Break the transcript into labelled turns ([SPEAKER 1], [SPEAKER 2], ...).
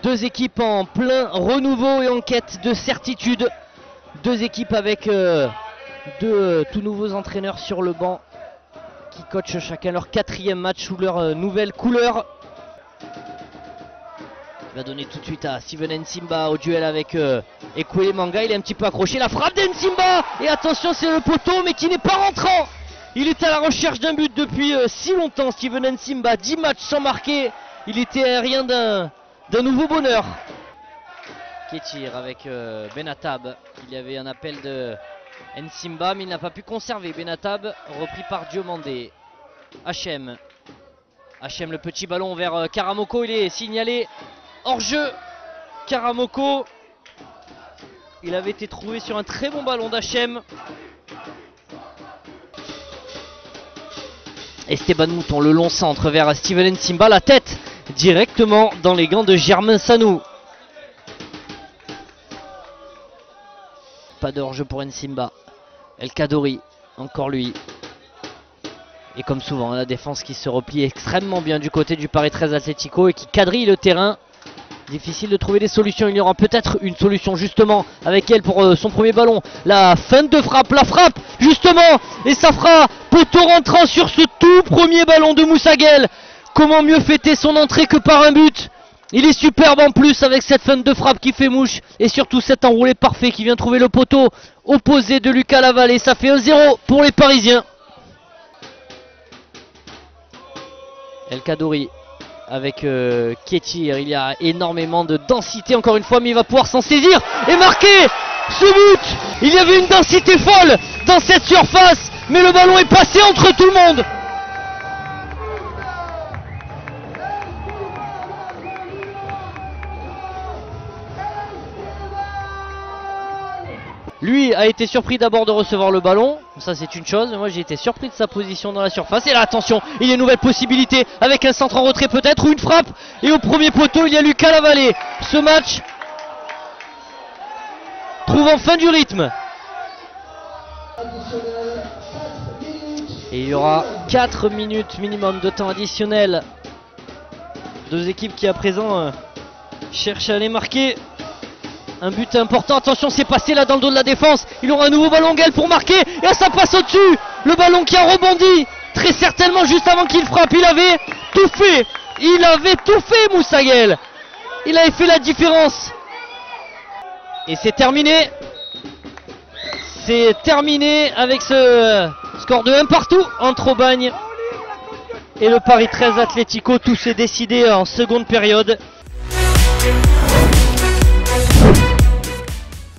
[SPEAKER 1] Deux équipes en plein renouveau et en quête de certitude. Deux équipes avec deux tout nouveaux entraîneurs sur le banc qui coachent chacun leur 4e match sous leur nouvelle couleur. Il va donner tout de suite à Steven Nsimba au duel avec Ekwele Manga. Il est un petit peu accroché. La frappe d'Nsimba. Et attention, c'est le poteau mais qui n'est pas rentrant. Il est à la recherche d'un but depuis si longtemps. Steven Nsimba, 10 matchs sans marquer. Il était rien d'un nouveau bonheur. Ketir avec Benatab. Il y avait un appel de Nsimba mais il n'a pas pu conserver. Benatab repris par Diomandé. Hachem. Hachem, le petit ballon vers Karamoko. Il est signalé hors jeu. Karamoko. Il avait été trouvé sur un très bon ballon d'Hachem. Esteban Mouton, le long centre vers Steven Nsimba. La tête directement dans les gants de Germain Sanou. Pas de hors-jeu pour Nsimba. El Kaddouri, encore lui. Et comme souvent, la défense qui se replie extrêmement bien du côté du Paris 13 Atlético et qui quadrille le terrain. Difficile de trouver des solutions. Il y aura peut-être une solution justement avec elle pour son premier ballon. La feinte de frappe, la frappe justement. Et ça fera poteau rentrant sur ce tout premier ballon de Moussa Gueye. Comment mieux fêter son entrée que par un but? Il est superbe en plus avec cette feinte de frappe qui fait mouche. Et surtout cet enroulé parfait qui vient trouver le poteau opposé de Lucas Lavallée. Ça fait 1-0 pour les Parisiens. El Kaddouri avec Ketir, il y a énormément de densité encore une fois, mais il va pouvoir s'en saisir et marquer ce but. Il y avait une densité folle dans cette surface, mais le ballon est passé entre tout le monde. Lui a été surpris d'abord de recevoir le ballon, ça c'est une chose, mais moi j'ai été surpris de sa position dans la surface. Et là attention, il y a une nouvelle possibilité avec un centre en retrait peut-être ou une frappe. Et au premier poteau il y a Lucas Lavallée. Ce match trouve enfin du rythme. Et il y aura 4 minutes minimum de temps additionnel. Deux équipes qui à présent cherchent à aller marquer un but important. Attention, c'est passé là dans le dos de la défense. Il aura un nouveau ballon Gueye pour marquer. Et ça passe au-dessus. Le ballon qui a rebondi. Très certainement juste avant qu'il frappe. Il avait tout fait. Il avait tout fait Moussa Gueye. Il avait fait la différence. Et c'est terminé. C'est terminé avec ce score de 1 partout entre Aubagne et le Paris 13 Atlético. Tout s'est décidé en seconde période.